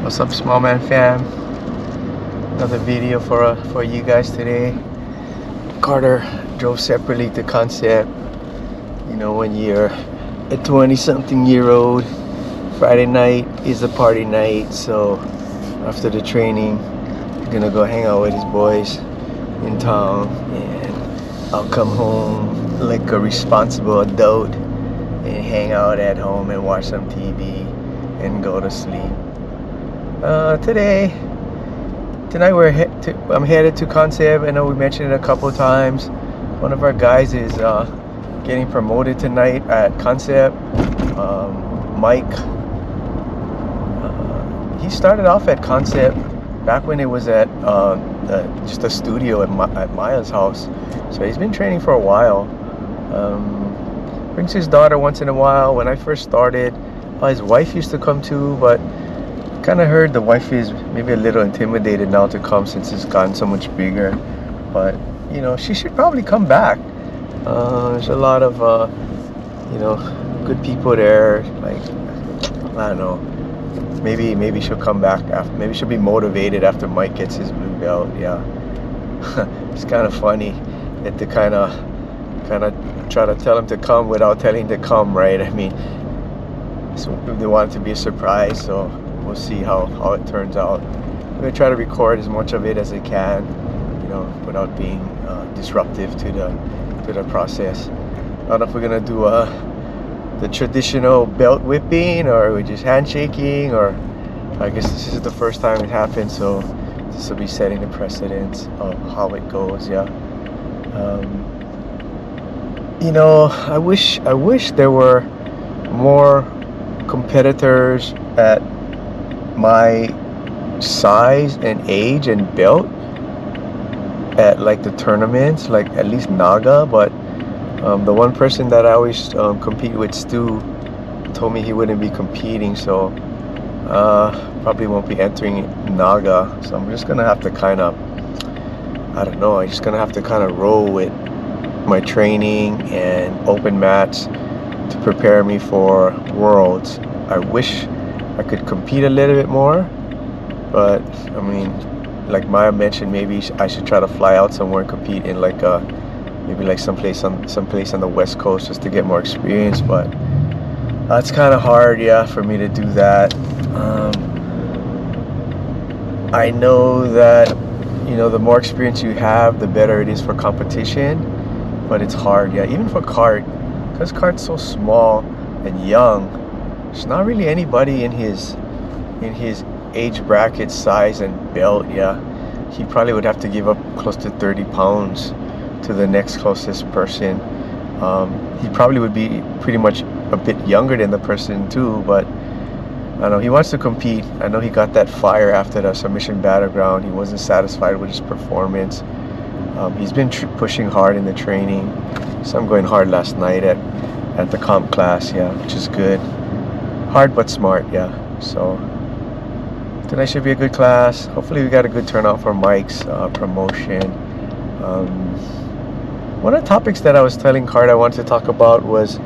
What's up, Small Man fam? Another video for you guys today. Carter drove separately to Concept. You know, when you're a 20-something-year-old, Friday night is a party night. So after the training, we're gonna go hang out with his boys in town, and I'll come home like a responsible adult and hang out at home and watch some TV and go to sleep. Tonight I'm headed to Concept. I know we mentioned it a couple times. One of our guys is getting promoted tonight at Concept. Mike. He started off at Concept back when it was at just a studio at Maya's house. So he's been training for a while. Brings his daughter once in a while. When I first started, his wife used to come too, but kind of heard the wife is maybe a little intimidated now to come since it's gotten so much bigger. But you know, she should probably come back. There's a lot of good people there. Like, I don't know, maybe she'll come back after. Maybe she'll be motivated after Mike gets his blue belt. Yeah. It's kind of funny that they kind of try to tell him to come without telling him to come, right? I mean, so they want it to be a surprise, so we'll see how it turns out. I'm gonna try to record as much of it as I can, without being disruptive to the process. I don't know if we're gonna do the traditional belt whipping, or we're just handshaking, or I guess this is the first time it happened, so this will be setting the precedence of how it goes. Yeah. I wish there were more competitors at my size and age and belt at like the tournaments, like at least Naga. But the one person that I always compete with, Stu, told me he wouldn't be competing, so probably won't be entering Naga. So I'm just gonna have to roll with my training and open mats to prepare me for Worlds. I wish I could compete a little bit more, but I mean, like Maya mentioned, maybe I should try to fly out somewhere and compete in maybe someplace on the West Coast just to get more experience. But it's kind of hard, yeah, for me to do that. I know that the more experience you have, the better it is for competition, but it's hard, yeah, even for Cart, because Cart's so small and young. There's not really anybody in his age bracket, size, and belt. Yeah, he probably would have to give up close to 30 pounds to the next closest person. He probably would be pretty much a bit younger than the person too, but I don't know, he wants to compete. I know he got that fire after the Submission Battleground. He wasn't satisfied with his performance. He's been pushing hard in the training. So I'm going hard last night at the comp class, yeah, which is good. Hard but smart, yeah. So tonight should be a good class. Hopefully we got a good turnout for Mike's promotion. One of the topics that I was telling Cart I wanted to talk about was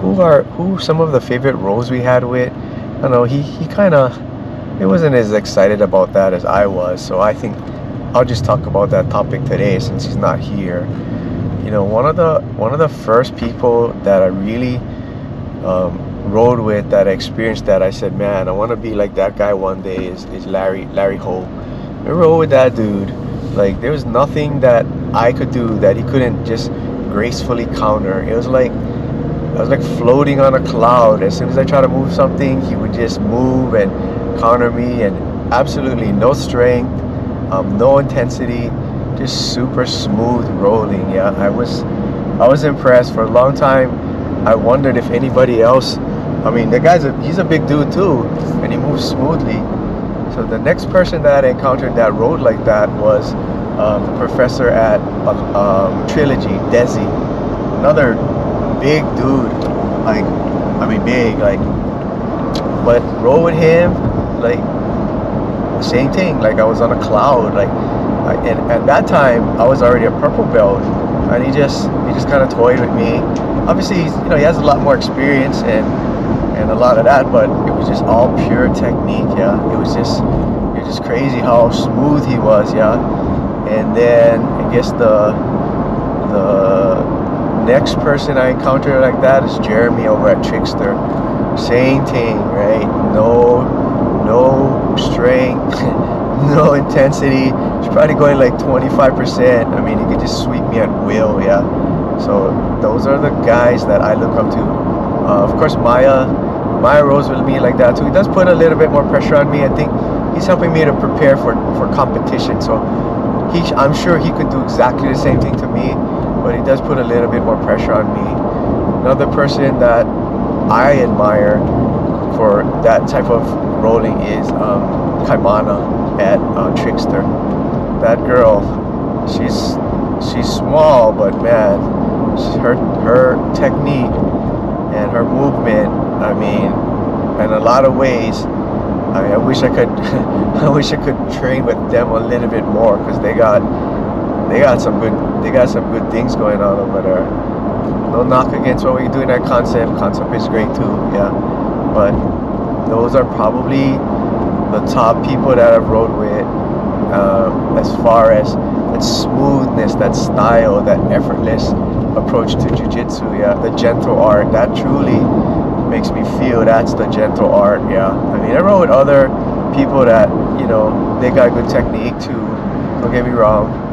who some of the favorite roles we had with. I don't know, he wasn't as excited about that as I was, so I think I'll just talk about that topic today since he's not here. One of the first people that I really rode with, that I experienced that, I said, man, I want to be like that guy one day, is Larry Ho. I rode with that dude. Like, there was nothing that I could do that he couldn't just gracefully counter. It was like I was like floating on a cloud. As soon as I try to move something, he would just move and counter me, and absolutely no strength, no intensity, just super smooth rolling. Yeah, I was impressed. For a long time I wondered if anybody else, I mean, he's a big dude too, and he moves smoothly. So the next person that I encountered that rode like that was the professor at Trilogy, Desi, another big dude, but rode with him, like, same thing, like I was on a cloud, and at that time I was already a purple belt, and he just kind of toyed with me. Obviously, he has a lot more experience, and and a lot of that, but it was just all pure technique. Yeah, it was just crazy how smooth he was. Yeah, and then I guess the next person I encountered like that is Jeremy over at Trickster. Same thing, right? No strength, no intensity. He's probably going like 25%. I mean, he could just sweep me at will. Yeah. So those are the guys that I look up to. Of course, Maya Rose will be like that too. He does put a little bit more pressure on me. I think he's helping me to prepare for competition. So I'm sure he could do exactly the same thing to me, but he does put a little bit more pressure on me. Another person that I admire for that type of rolling is Kaimana at Trickster. That girl, she's small, but man, her technique and her movement, I mean, in a lot of ways, I wish I could I wish I could train with them a little bit more, because they got some good things going on over there. No knock against what we're doing at Concept. Concept is great too, yeah. But those are probably the top people that I've rode with, as far as that smoothness, that style, that effortless approach to jiu-jitsu. Yeah, the gentle art, that truly makes me feel that's the gentle art. Yeah, I mean, I rode with other people that, you know, they got good technique too, don't get me wrong.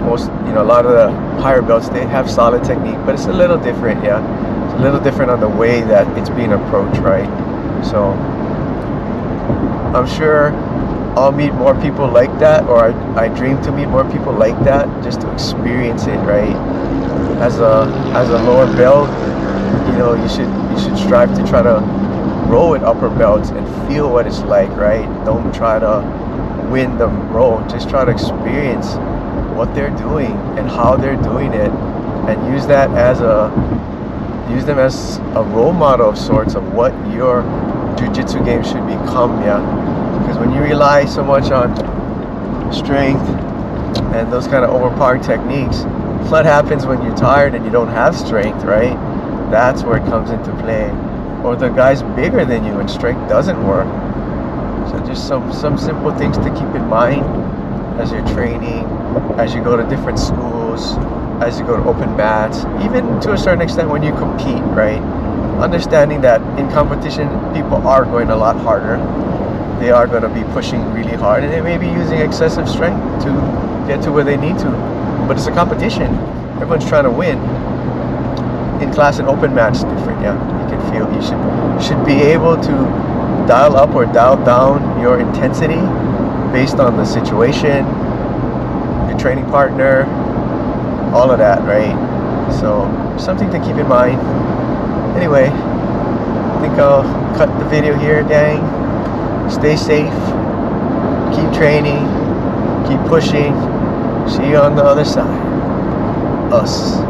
Most, you know, a lot of the higher belts, they have solid technique, but it's a little different. Yeah, it's a little different on the way that it's being approached, right? So I'm sure I'll meet more people like that, or I dream to meet more people like that, just to experience it, right? As a lower belt, you know, you should strive to try to roll with upper belts and feel what it's like, right? Don't try to win the roll, just try to experience what they're doing and how they're doing it, and use them as a role model of sorts of what your jiu-jitsu game should become. Yeah, because when you rely so much on strength and those kind of overpowering techniques, what happens when you're tired and you don't have strength, right? That's where it comes into play. Or the guy's bigger than you and strength doesn't work. So just some simple things to keep in mind as you're training, as you go to different schools, as you go to open mats, even to a certain extent when you compete, right? Understanding that in competition, people are going a lot harder. They are going to be pushing really hard, and they may be using excessive strength to get to where they need to. But it's a competition. Everyone's trying to win. In class and open mat is different. Yeah, you can feel you should be able to dial up or dial down your intensity based on the situation, your training partner, all of that, right? So something to keep in mind. Anyway, I think I'll cut the video here, gang. Stay safe, keep training, keep pushing. See you on the other side. Us.